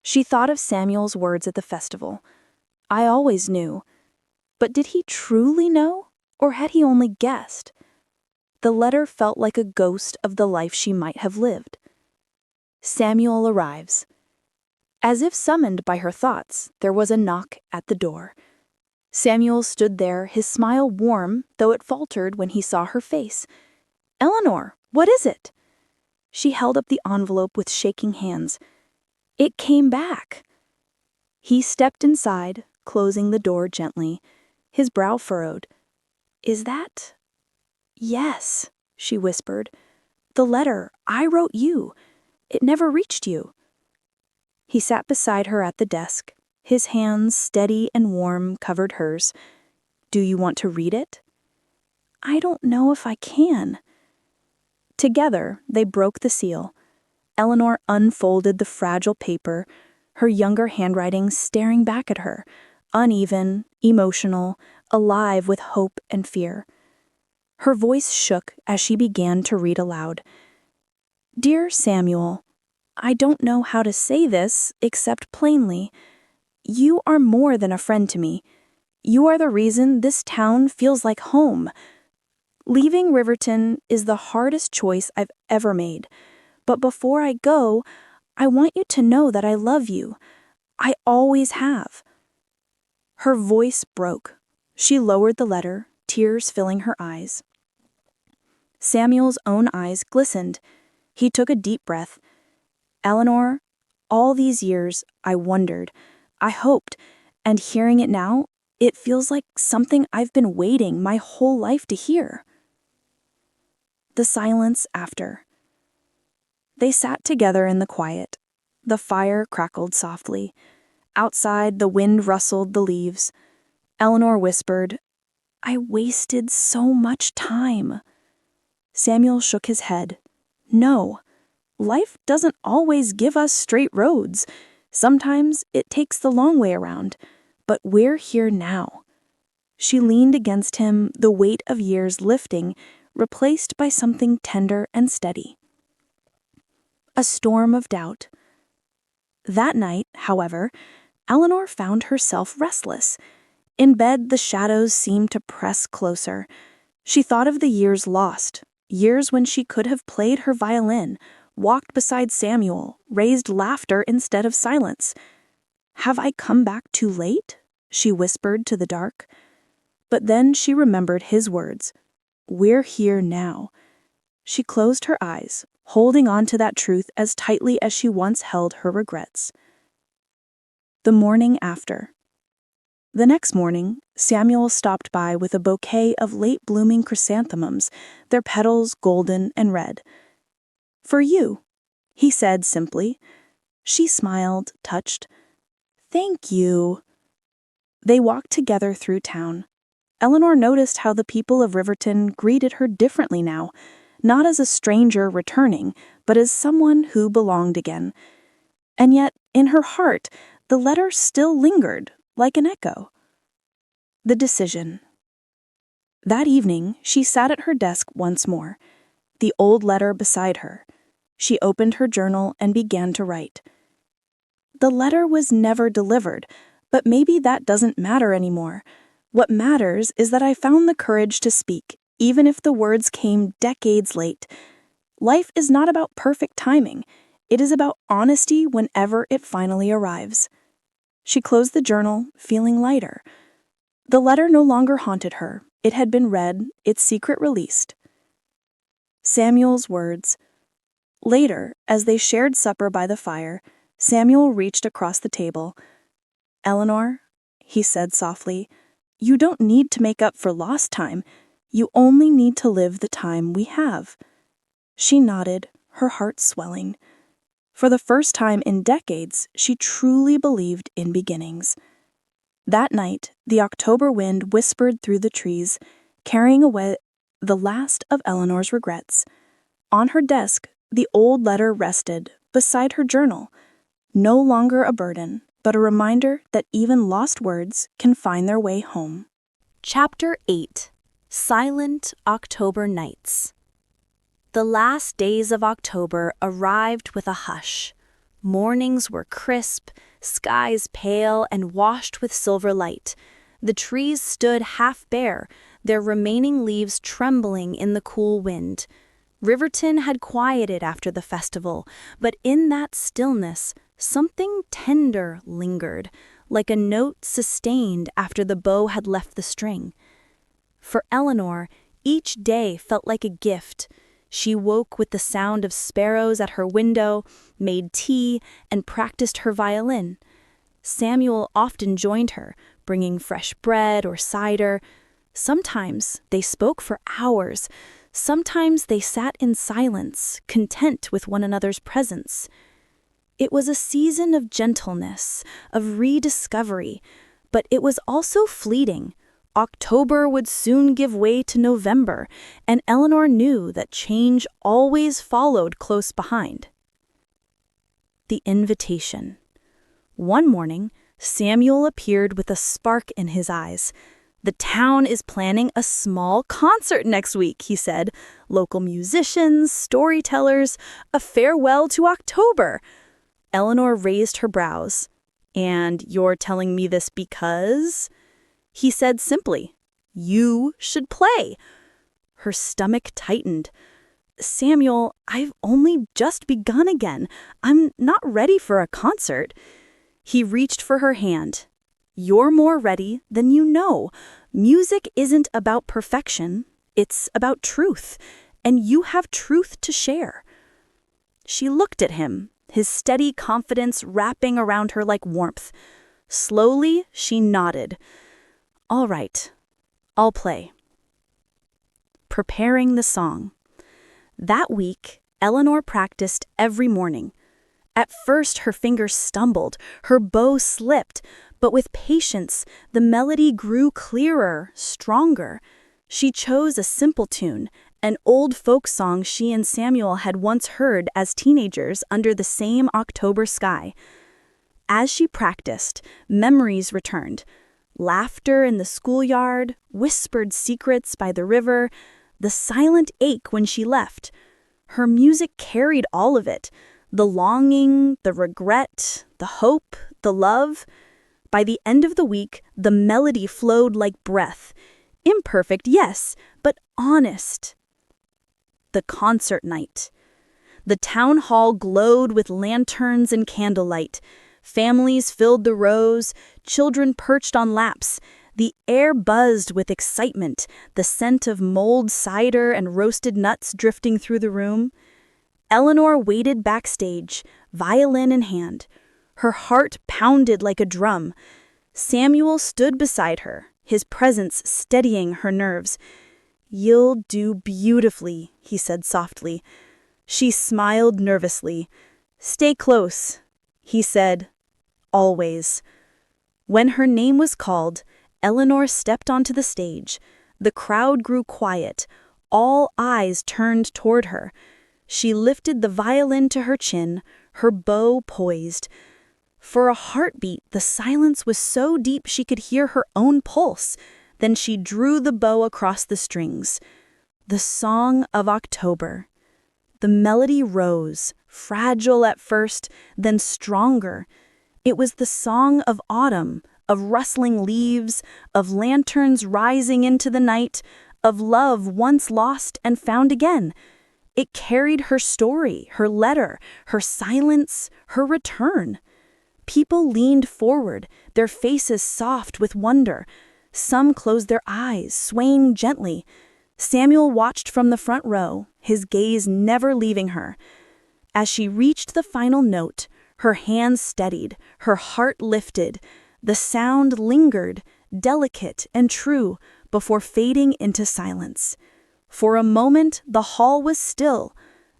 She thought of Samuel's words at the festival. "I always knew." But did he truly know, or had he only guessed? The letter felt like a ghost of the life she might have lived. Samuel arrives. As if summoned by her thoughts, there was a knock at the door. Samuel stood there, his smile warm, though it faltered when he saw her face. "Eleanor, what is it?" She held up the envelope with shaking hands. It came back. He stepped inside, closing the door gently, his brow furrowed. "Is that—" "Yes," she whispered. "The letter I wrote you. It never reached you." He sat beside her at the desk. His hands, steady and warm, covered hers. "Do you want to read it?" "I don't know if I can." Together, they broke the seal. Eleanor unfolded the fragile paper. her younger handwriting staring back at her, uneven, emotional, alive with hope and fear. Her voice shook as she began to read aloud. "Dear Samuel, I don't know how to say this except plainly. You are more than a friend to me. You are the reason this town feels like home. Leaving Riverton is the hardest choice I've ever made. But before I go, I want you to know that I love you. I always have." Her voice broke. She lowered the letter, tears filling her eyes. Samuel's own eyes glistened. He took a deep breath. "Eleanor, all these years I wondered, I hoped, and hearing it now, it feels like something I've been waiting my whole life to hear." The silence after. They sat together in the quiet. The fire crackled softly. Outside, the wind rustled the leaves. Eleanor whispered, "I wasted so much time." Samuel shook his head. "No, life doesn't always give us straight roads. Sometimes it takes the long way around, but we're here now." She leaned against him, the weight of years lifting, replaced by something tender and steady. A storm of doubt. That night, however, Eleanor found herself restless. In bed, the shadows seemed to press closer. She thought of the years lost, years when she could have played her violin, walked beside Samuel, raised laughter instead of silence. "Have I come back too late?" she whispered to the dark. But then she remembered his words, "We're here now." She closed her eyes, holding on to that truth as tightly as she once held her regrets. The morning after. The next morning, Samuel stopped by with a bouquet of late-blooming chrysanthemums, their petals golden and red. "For you," he said simply. She smiled, touched. "Thank you." They walked together through town. Eleanor noticed how the people of Riverton greeted her differently now, not as a stranger returning, but as someone who belonged again. And yet, in her heart, the letter still lingered, like an echo. The decision. That evening, she sat at her desk once more, the old letter beside her. She opened her journal and began to write. The letter was never delivered, but maybe that doesn't matter anymore. What matters is that I found the courage to speak, even if the words came decades late. Life is not about perfect timing. It is about honesty whenever it finally arrives. She closed the journal, feeling lighter. The letter no longer haunted her. It had been read, its secret released. Samuel's words. Later, as they shared supper by the fire, Samuel reached across the table. "Eleanor," he said softly, "you don't need to make up for lost time. You only need to live the time we have." She nodded, her heart swelling. For the first time in decades, she truly believed in beginnings. That night, the October wind whispered through the trees, carrying away the last of Eleanor's regrets. On her desk, the old letter rested, beside her journal, no longer a burden, but a reminder that even lost words can find their way home. Chapter 8. Silent October Nights. The last days of October arrived with a hush. Mornings were crisp, skies pale and washed with silver light. The trees stood half bare, their remaining leaves trembling in the cool wind. Riverton had quieted after the festival, but in that stillness, something tender lingered, like a note sustained after the bow had left the string. For Eleanor, each day felt like a gift. She woke with the sound of sparrows at her window, made tea, and practiced her violin. Samuel often joined her, bringing fresh bread or cider. Sometimes they spoke for hours. Sometimes they sat in silence, content with one another's presence. It was a season of gentleness, of rediscovery, but it was also fleeting. October would soon give way to November, and Eleanor knew that change always followed close behind. The invitation. One morning, Samuel appeared with a spark in his eyes. "The town is planning a small concert next week," he said. "Local musicians, storytellers, a farewell to October." Eleanor raised her brows. "And you're telling me this because?" He said simply, "You should play." Her stomach tightened. "Samuel, I've only just begun again. I'm not ready for a concert." He reached for her hand. "You're more ready than you know. Music isn't about perfection. It's about truth. And you have truth to share." She looked at him, his steady confidence wrapping around her like warmth. Slowly, she nodded. "All right, I'll play." Preparing the song. That week, Eleanor practiced every morning. At first, her fingers stumbled, her bow slipped, but with patience, the melody grew clearer, stronger. She chose a simple tune, an old folk song she and Samuel had once heard as teenagers under the same October sky. As she practiced, memories returned. Laughter in the schoolyard, whispered secrets by the river, the silent ache when she left. Her music carried all of it. The longing, the regret, the hope, the love. By the end of the week, the melody flowed like breath. Imperfect, yes, but honest. The concert night. The town hall glowed with lanterns and candlelight. Families filled the rows, children perched on laps. The air buzzed with excitement, the scent of mulled cider and roasted nuts drifting through the room. Eleanor waited backstage, violin in hand. Her heart pounded like a drum. Samuel stood beside her, his presence steadying her nerves. "You'll do beautifully," he said softly. She smiled nervously. "Stay close," he said, "always." When her name was called, Eleanor stepped onto the stage. The crowd grew quiet. All eyes turned toward her. She lifted the violin to her chin, her bow poised. For a heartbeat, the silence was so deep she could hear her own pulse. Then she drew the bow across the strings. The song of October. The melody rose, fragile at first, then stronger. It was the song of autumn, of rustling leaves, of lanterns rising into the night, of love once lost and found again. It carried her story, her letter, her silence, her return. People leaned forward, their faces soft with wonder. Some closed their eyes, swaying gently. Samuel watched from the front row, his gaze never leaving her. As she reached the final note, her hands steadied, her heart lifted. The sound lingered, delicate and true, before fading into silence. For a moment, the hall was still.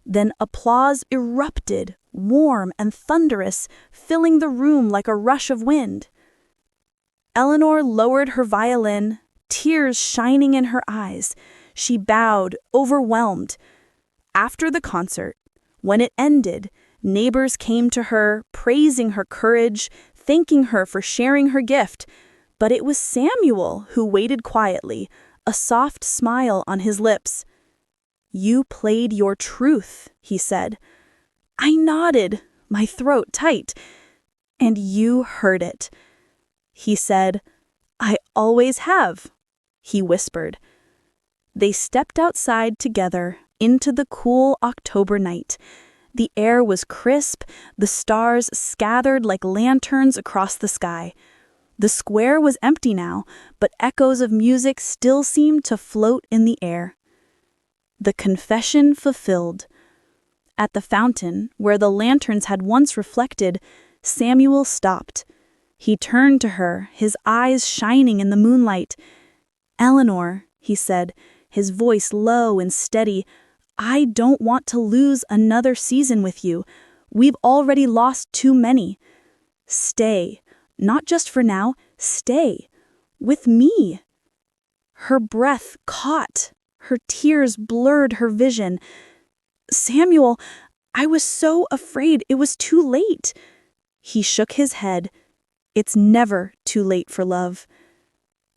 Then applause erupted, warm and thunderous, filling the room like a rush of wind. Eleanor lowered her violin, tears shining in her eyes. She bowed, overwhelmed. After the concert, when it ended, neighbors came to her, praising her courage, thanking her for sharing her gift. But it was Samuel who waited quietly, a soft smile on his lips. "You played your truth," he said. I nodded, my throat tight. "And you heard it." He said, "I always have," he whispered. They stepped outside together into the cool October night. The air was crisp, the stars scattered like lanterns across the sky. The square was empty now, but echoes of music still seemed to float in the air. The confession fulfilled. At the fountain, where the lanterns had once reflected, Samuel stopped. He turned to her, his eyes shining in the moonlight. "Eleanor," he said, his voice low and steady, "I don't want to lose another season with you. We've already lost too many. Stay, not just for now, stay, with me." Her breath caught, her tears blurred her vision. "Samuel, I was so afraid it was too late." He shook his head. It's never too late for love.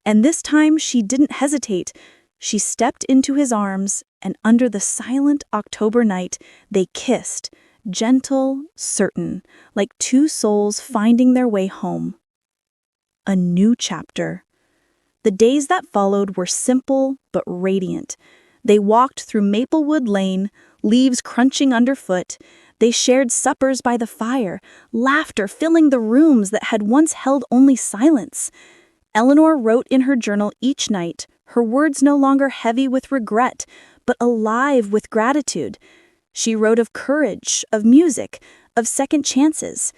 And this time she didn't hesitate. She stepped into his arms, and under the silent October night, they kissed, gentle, certain, like two souls finding their way home. A new chapter. The days that followed were simple but radiant. They walked through Maplewood Lane, leaves crunching underfoot. They shared suppers by the fire, laughter filling the rooms that had once held only silence. Eleanor wrote in her journal each night, her words no longer heavy with regret, but alive with gratitude. She wrote of courage, of music, of second chances.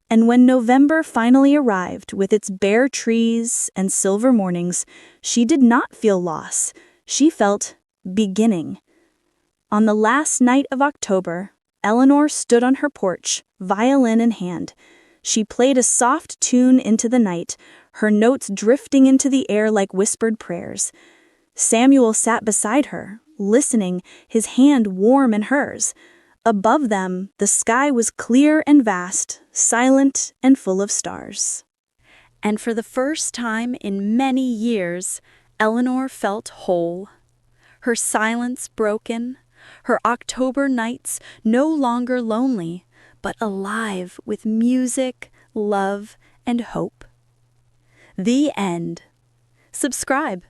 And when November finally arrived with its bare trees and silver mornings, she did not feel loss. She felt beginning. On the last night of October, Eleanor stood on her porch, violin in hand. She played a soft tune into the night, her notes drifting into the air like whispered prayers. Samuel sat beside her, listening, his hand warm in hers. Above them, the sky was clear and vast, silent and full of stars. And for the first time in many years, Eleanor felt whole. Her silence broken, her October nights no longer lonely, but alive with music, love, and hope. The end. Subscribe.